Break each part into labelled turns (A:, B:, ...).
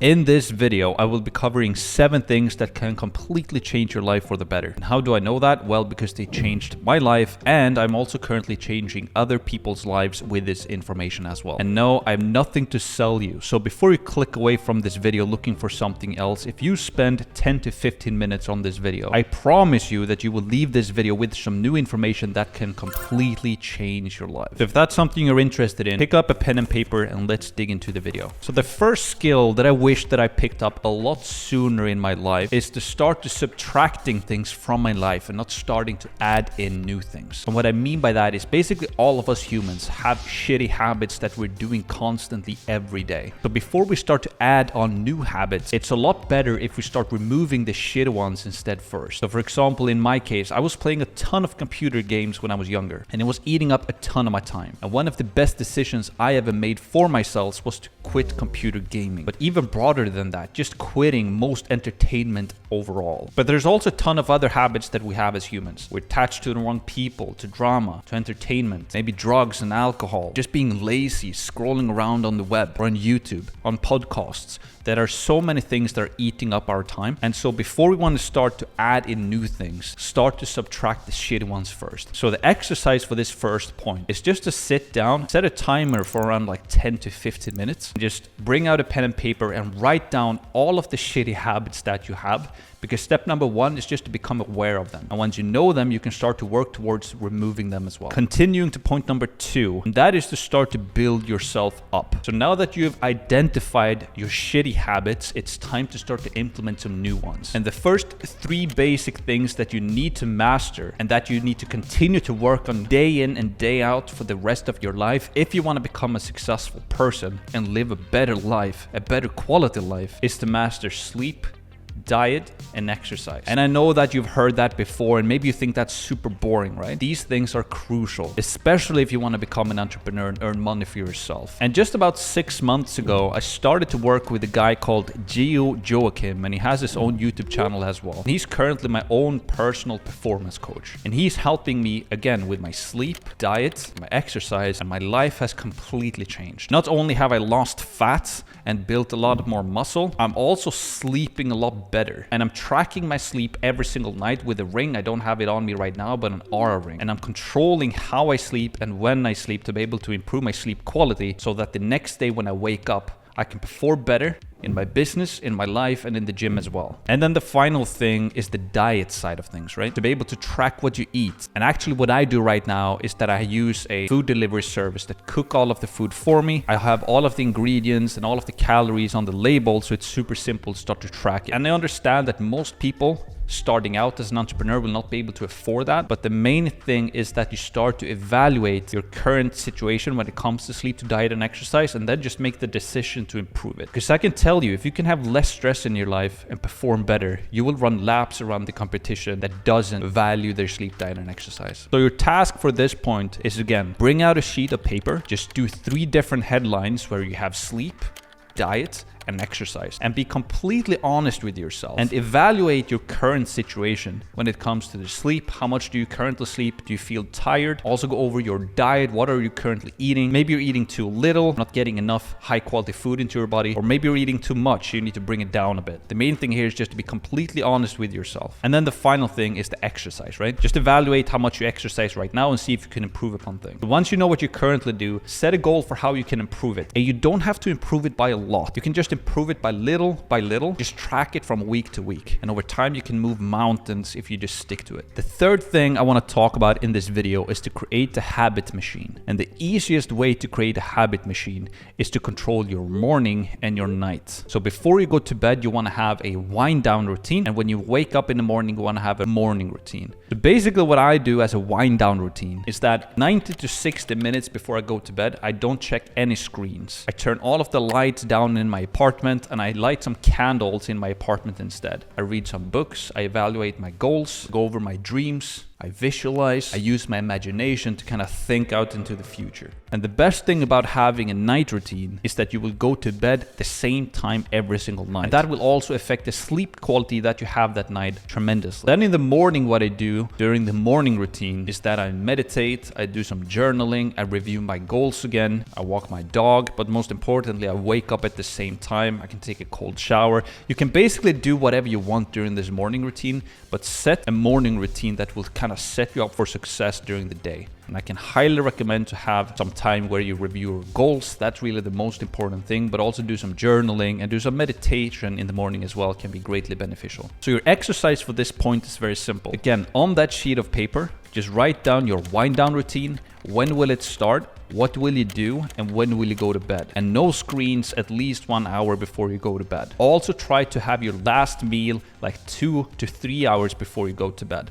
A: In this video, I will be covering 7 things that can completely change your life for the better. And how do I know that? Well, because they changed my life, and I'm also currently changing other people's lives with this information as well. And no, I have nothing to sell you. So before you click away from this video looking for something else, if you spend 10 to 15 minutes on this video, I promise you that you will leave this video with some new information that can completely change your life. So if that's something you're interested in, pick up a pen and paper and let's dig into the video. So the first skill that I wish that I picked up a lot sooner in my life is to start to subtracting things from my life and not starting to add in new things. And what I mean by that is basically all of us humans have shitty habits that we're doing constantly every day. So before we start to add on new habits, it's a lot better if we start removing the shitty ones instead first. So for example, in my case, I was playing a ton of computer games when I was younger, and it was eating up a ton of my time. And one of the best decisions I ever made for myself was to quit computer gaming. But even broader than that, just quitting most entertainment overall. But there's also a ton of other habits that we have as humans. We're attached to the wrong people, to drama, to entertainment, maybe drugs and alcohol, just being lazy, scrolling around on the web or on YouTube, on podcasts. There are so many things that are eating up our time. And so before we want to start to add in new things, start to subtract the shitty ones first. So the exercise for this first point is just to sit down, set a timer for around like 10 to 15 minutes, just bring out a pen and paper and write down all of the shitty habits that you have, because step number 1 is just to become aware of them. And once you know them, you can start to work towards removing them as well. Continuing to point number 2, and that is to start to build yourself up. So now that you've identified your shitty habits, it's time to start to implement some new ones. And the first 3 basic things that you need to master and that you need to continue to work on day in and day out for the rest of your life, if you want to become a successful person and live a better life, a better quality life, is to master sleep, diet, and exercise. And I know that you've heard that before, and maybe you think that's super boring, right? These things are crucial, especially if you want to become an entrepreneur and earn money for yourself. And just about 6 months ago, I started to work with a guy called Gio Joachim, and he has his own YouTube channel as well. And he's currently my own personal performance coach. And he's helping me, again, with my sleep, diet, my exercise, and my life has completely changed. Not only have I lost fat and built a lot more muscle, I'm also sleeping a lot better. And I'm tracking my sleep every single night with a ring. I don't have it on me right now, but an Aura ring. And I'm controlling how I sleep and when I sleep to be able to improve my sleep quality so that the next day when I wake up, I can perform better in my business, in my life, and in the gym as well. And then the final thing is the diet side of things, right? To be able to track what you eat. And actually what I do right now is that I use a food delivery service that cook all of the food for me. I have all of the ingredients and all of the calories on the label, so it's super simple to start to track it. And I understand that most people starting out as an entrepreneur will not be able to afford that. But the main thing is that you start to evaluate your current situation when it comes to sleep, to diet, and exercise, and then just make the decision to improve it. Because I can tell you, if you can have less stress in your life and perform better, you will run laps around the competition that doesn't value their sleep, diet, and exercise. So your task for this point is, again, bring out a sheet of paper, just do 3 different headlines where you have sleep, diet, and exercise, and be completely honest with yourself and evaluate your current situation when it comes to the sleep. How much do you currently sleep? Do you feel tired? Also go over your diet. What are you currently eating? Maybe you're eating too little, not getting enough high quality food into your body, or maybe you're eating too much. You need to bring it down a bit. The main thing here is just to be completely honest with yourself. And then the final thing is the exercise, right? Just evaluate how much you exercise right now and see if you can improve upon things. But once you know what you currently do, set a goal for how you can improve it. And you don't have to improve it by a lot. You can just improve it by little, just track it from week to week. And over time, you can move mountains if you just stick to it. The third thing I want to talk about in this video is to create a habit machine. And the easiest way to create a habit machine is to control your morning and your night. So before you go to bed, you want to have a wind down routine. And when you wake up in the morning, you want to have a morning routine. So basically what I do as a wind down routine is that 90 to 60 minutes before I go to bed, I don't check any screens. I turn all of the lights down in my apartment and I light some candles in my apartment instead. I read some books, I evaluate my goals, go over my dreams, I visualize, I use my imagination to kind of think out into the future. And the best thing about having a night routine is that you will go to bed the same time every single night. And that will also affect the sleep quality that you have that night tremendously. Then in the morning, what I do during the morning routine is that I meditate, I do some journaling, I review my goals again, I walk my dog, but most importantly, I wake up at the same time, I can take a cold shower. You can basically do whatever you want during this morning routine, but set a morning routine that will kind of set you up for success during the day. And I can highly recommend to have some time where you review your goals. That's really the most important thing, but also do some journaling and do some meditation in the morning as well can be greatly beneficial. So your exercise for this point is very simple. Again, on that sheet of paper, just write down your wind down routine. When will it start? What will you do? And when will you go to bed? And no screens at least 1 hour before you go to bed. Also try to have your last meal like 2 to 3 hours before you go to bed.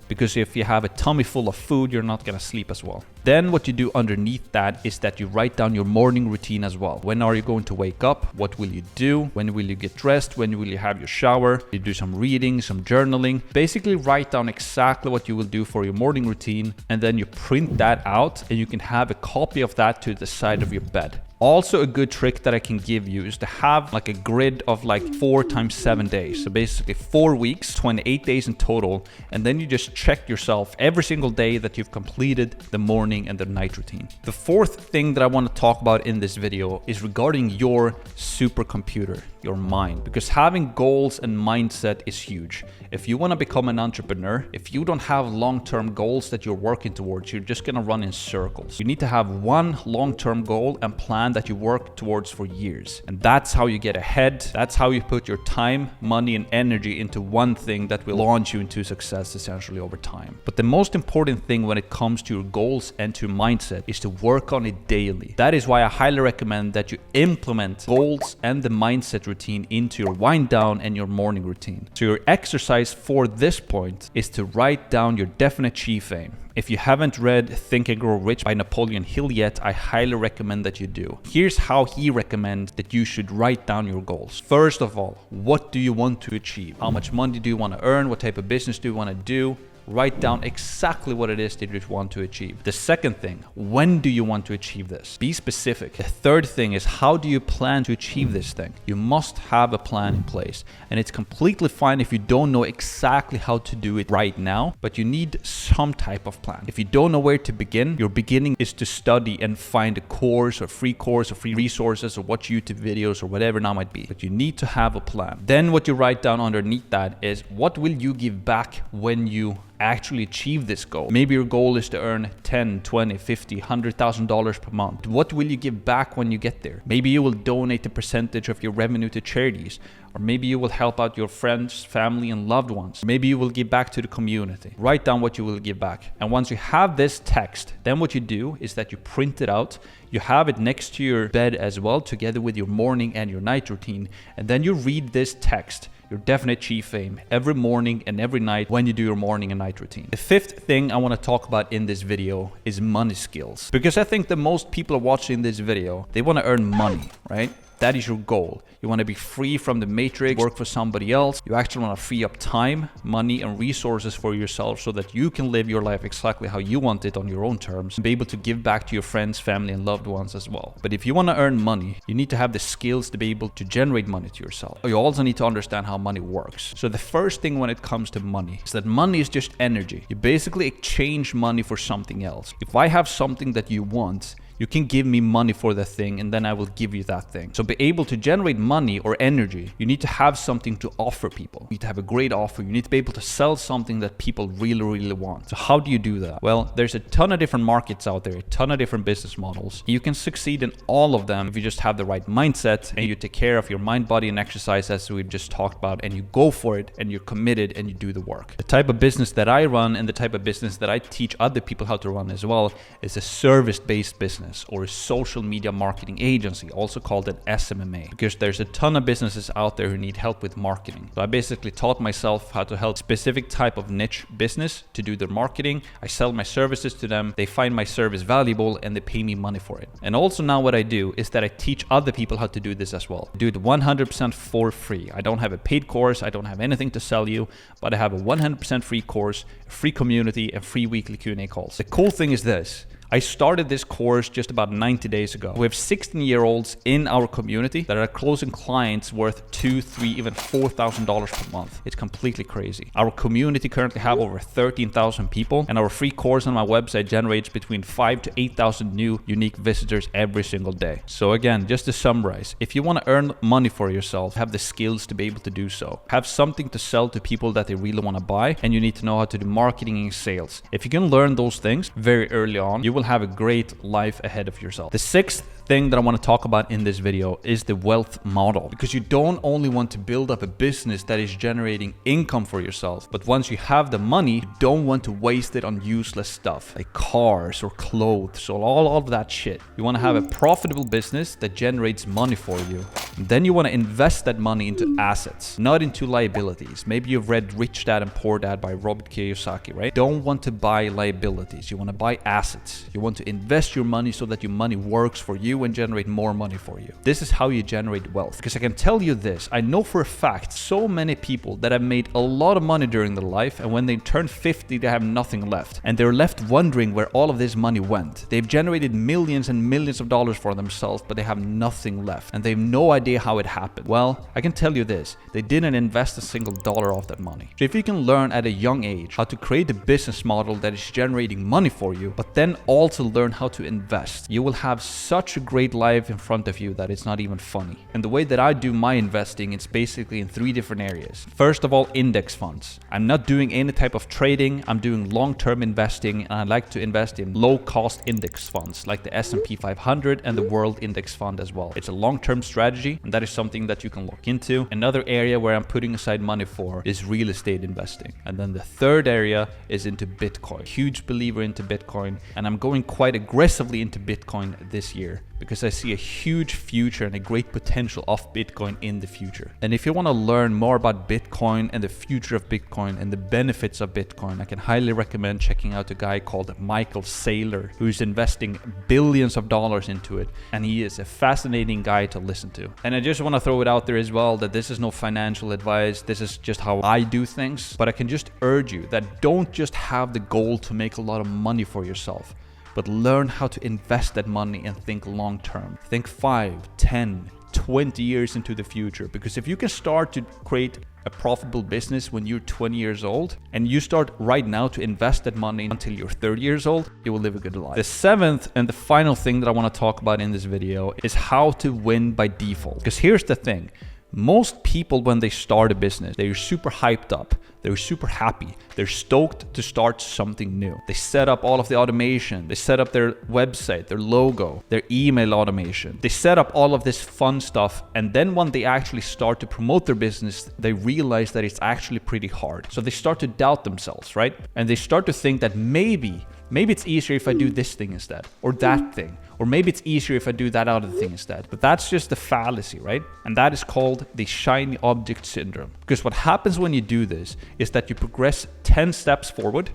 A: Because if you have a tummy full of food, you're not gonna sleep as well. Then what you do underneath that is that you write down your morning routine as well. When are you going to wake up? What will you do? When will you get dressed? When will you have your shower? You do some reading, some journaling. Basically write down exactly what you will do for your morning routine, and then you print that out and you can have a copy of that to the side of your bed. Also, a good trick that I can give you is to have like a grid of like 4 times 7 days. So basically 4 weeks, 28 days in total. And then you just check yourself every single day that you've completed the morning and the night routine. The fourth thing that I want to talk about in this video is regarding your supercomputer, your mind. Because having goals and mindset is huge. If you want to become an entrepreneur, if you don't have long-term goals that you're working towards, you're just going to run in circles. You need to have one long-term goal and plan that you work towards for years. And that's how you get ahead. That's how you put your time, money, and energy into one thing that will launch you into success essentially over time. But the most important thing when it comes to your goals and to mindset is to work on it daily. That is why I highly recommend that you implement goals and the mindset routine into your wind down and your morning routine. So your exercise for this point is to write down your definite chief aim. If you haven't read Think and Grow Rich by Napoleon Hill yet, I highly recommend that you do. Here's how he recommends that you should write down your goals. First of all, what do you want to achieve? How much money do you want to earn? What type of business do you want to do? Write down exactly what it is that you want to achieve. The second thing, when do you want to achieve this? Be specific. The third thing is, how do you plan to achieve this thing? You must have a plan in place. And it's completely fine if you don't know exactly how to do it right now, but you need some type of plan. If you don't know where to begin, your beginning is to study and find a course or free resources or watch YouTube videos or whatever now might be. But you need to have a plan. Then what you write down underneath that is, what will you give back when you actually achieve this goal? Maybe your goal is to earn $10, $20, $50, $100,000 per month. What will you give back when you get there? Maybe you will donate a percentage of your revenue to charities, or maybe you will help out your friends, family, and loved ones. Maybe you will give back to the community. Write down what you will give back. And once you have this text, then what you do is that you print it out. You have it next to your bed as well, together with your morning and your night routine. And then you read this text, your definite chief aim, every morning and every night when you do your morning and night routine. The fifth thing I want to talk about in this video is money skills. Because I think that most people are watching this video, they want to earn money, right? That is your goal. You want to be free from the matrix, work for somebody else. You actually want to free up time, money, and resources for yourself so that you can live your life exactly how you want it on your own terms and be able to give back to your friends, family, and loved ones as well. But if you want to earn money, you need to have the skills to be able to generate money to yourself. You also need to understand how money works. So the first thing when it comes to money is that money is just energy. You basically exchange money for something else. If I have something that you want, you can give me money for that thing and then I will give you that thing. So be able to generate money or energy, you need to have something to offer people. You need to have a great offer. You need to be able to sell something that people really, really want. So how do you do that? Well, there's a ton of different markets out there, a ton of different business models. You can succeed in all of them if you just have the right mindset and you take care of your mind, body, and exercise as we've just talked about, and you go for it and you're committed and you do the work. The type of business that I run and the type of business that I teach other people how to run as well is a service-based business. business or a social media marketing agency, also called an SMMA, because there's a ton of businesses out there who need help with marketing. So I basically taught myself how to help specific type of niche business to do their marketing. I sell my services to them, they find my service valuable, and they pay me money for it. And also now what I do is that I teach other people how to do this as well. I do it 100% for free. I don't have a paid course, I don't have anything to sell you, but I have a 100% free course, a free community, and free weekly Q&A calls. The cool thing is this. I started this course just about 90 days ago. We have 16-year-olds in our community that are closing clients worth $2,000, $3,000, even $4,000 per month. It's completely crazy. Our community currently have over 13,000 people, and our free course on my website generates between 5,000 to 8,000 new unique visitors every single day. So again, just to summarize, if you want to earn money for yourself, have the skills to be able to do so, have something to sell to people that they really want to buy, and you need to know how to do marketing and sales. If you can learn those things very early on, you will have a great life ahead of yourself. The sixth thing that I want to talk about in this video is the wealth model, because you don't only want to build up a business that is generating income for yourself, but once you have the money, you don't want to waste it on useless stuff like cars or clothes or all of that shit. You want to have a profitable business that generates money for you. And then you want to invest that money into assets, not into liabilities. Maybe you've read Rich Dad and Poor Dad by Robert Kiyosaki, right? Don't want to buy liabilities. You want to buy assets. You want to invest your money so that your money works for you and generate more money for you. This is how you generate wealth. Because I can tell you this, I know for a fact so many people that have made a lot of money during their life, and when they turn 50 they have nothing left, and they're left wondering where all of this money went. They've generated millions and millions of dollars for themselves, but they have nothing left, and they have no idea how it happened. Well, I can tell you this, they didn't invest a single dollar of that money. So if you can learn at a young age how to create a business model that is generating money for you, but then also learn how to invest, you will have such a great life in front of you that it's not even funny. And the way that I do my investing, it's basically in 3 different areas. First of all, index funds. I'm not doing any type of trading, I'm doing long-term investing, and I like to invest in low-cost index funds like the S&P 500 and the World Index Fund as well. It's a long-term strategy, and that is something that you can look into. Another area where I'm putting aside money for is real estate investing. And then the third area is into Bitcoin. Huge believer into Bitcoin, and I'm going quite aggressively into Bitcoin this year because I see a huge future and a great potential of Bitcoin in the future. And if you want to learn more about Bitcoin and the future of Bitcoin and the benefits of Bitcoin, I can highly recommend checking out a guy called Michael Saylor, who's investing billions of dollars into it, and he is a fascinating guy to listen to. And I just want to throw it out there as well that this is no financial advice, this is just how I do things, but I can just urge you that don't just have the goal to make a lot of money for yourself, but learn how to invest that money and think long term. Think 5, 10, 20 years into the future. Because if you can start to create a profitable business when you're 20 years old, and you start right now to invest that money until you're 30 years old, you will live a good life. The 7th and the final thing that I want to talk about in this video is how to win by default. Because here's the thing. Most people, when they start a business, they're super hyped up, they're super happy, they're stoked to start something new. They set up all of the automation, they set up their website, their logo, their email automation. They set up all of this fun stuff, and then when they actually start to promote their business, they realize that it's actually pretty hard. So they start to doubt themselves, right? And they start to think that maybe it's easier if I do this thing instead, or that thing, or maybe it's easier if I do that other thing instead. But that's just a fallacy, right? And that is called the shiny object syndrome. Because what happens when you do this is that you progress 10 steps forward,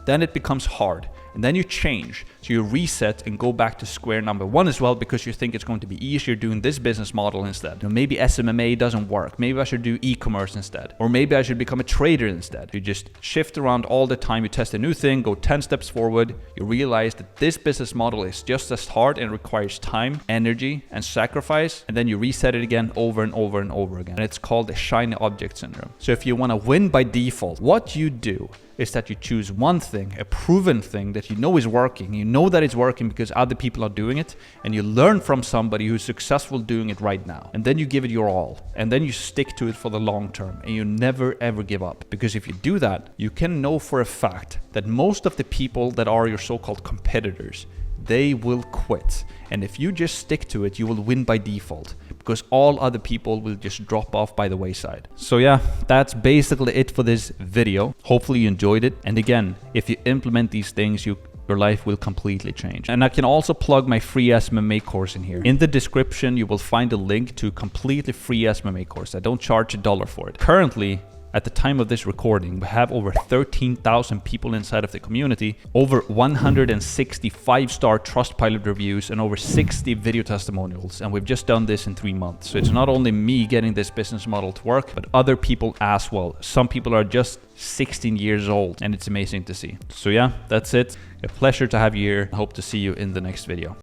A: then it becomes hard, and then you change. So you reset and go back to square number 1 as well, because you think it's going to be easier doing this business model instead. You know, maybe SMMA doesn't work. Maybe I should do e-commerce instead. Or maybe I should become a trader instead. You just shift around all the time. You test a new thing, go 10 steps forward. You realize that this business model is just as hard and requires time, energy, and sacrifice. And then you reset it again over and over and over again. And it's called the shiny object syndrome. So if you want to win by default, what you do is that you choose one thing, a proven thing that you know is working. You know that it's working because other people are doing it, and you learn from somebody who's successful doing it right now. And then you give it your all, and then you stick to it for the long term, and you never ever give up. Because if you do that, you can know for a fact that most of the people that are your so-called competitors, they will quit. And if you just stick to it, you will win by default, because all other people will just drop off by the wayside. So yeah, that's basically it for this video. Hopefully you enjoyed it. And again, if you implement these things, you your life will completely change. And I can also plug my free SMMA course in here. In the description, you will find a link to a completely free SMMA course. I don't charge $1 for it. Currently, at the time of this recording, we have over 13,000 people inside of the community, over 160 5-star Trustpilot reviews, and over 60 video testimonials. And we've just done this in 3 months. So it's not only me getting this business model to work, but other people as well. Some people are just 16 years old, and it's amazing to see. So yeah, that's it. A pleasure to have you here. I hope to see you in the next video.